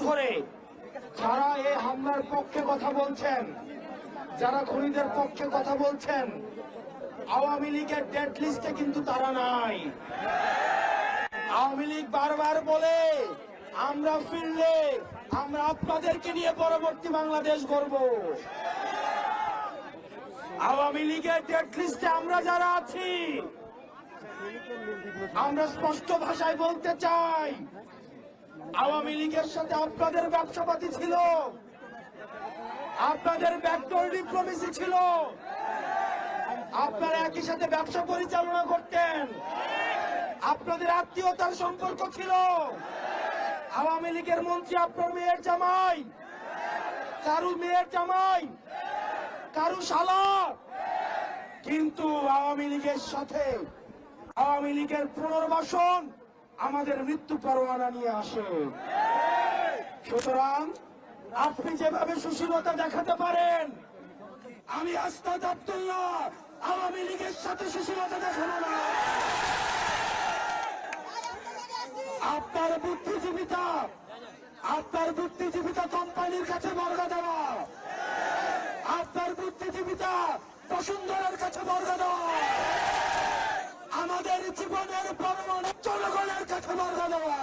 ধরে যারা এই হামলার পক্ষে কথা বলছেন, যারা খুনিদের পক্ষে কথা বলছেন, আওয়ামী লীগের ডেড লিস্টে কিন্তু তারা নাই। আওয়ামী লীগ বারবার বলে আমরা ফিরলে আমরা আপনাদেরকে নিয়ে পরবর্তী বাংলাদেশ গড়ব। আওয়ামী লীগের ডেড লিস্টে আমরা যারা আছি, আমরা স্পষ্ট ভাষায় বলতে চাই, আওয়ামী লীগের সাথে আপনাদের ব্যবসাপাতি ছিল, আপনাদের ব্যাকডোর ডিপ্লোমেসি ছিল, আপনারা একই সাথে ব্যবসা পরিচালনা করতেন, আপনাদের আত্মীয়তার সম্পর্ক ছিল। আওয়ামী লীগের মন্ত্রী আপনার মেয়ের জামাই, কারু মেয়ের জামাই, কারু শালা। কিন্তু আওয়ামী লীগের সাথে আওয়ামী লীগের পুনর্বাসন আমাদের মৃত্যু পরোয়ানা নিয়ে আসে। সুতরাং আপনি যেভাবে সুশীলতা দেখাতে পারেন, আমি আস্তাদ আব্দুল্লাহ আওয়ামী লীগের সাথে সুশীলতা দেখাবো না। আপনার বুদ্ধিজীবিতা কোম্পানির কাছে বর্গা দেওয়া, আপনার বুদ্ধিজীবিতা বসুন্ধরার কাছে বর্গা দেওয়া, আমাদের জীবনের পরমাণু জনগণের কাছে বর্গা দেওয়া।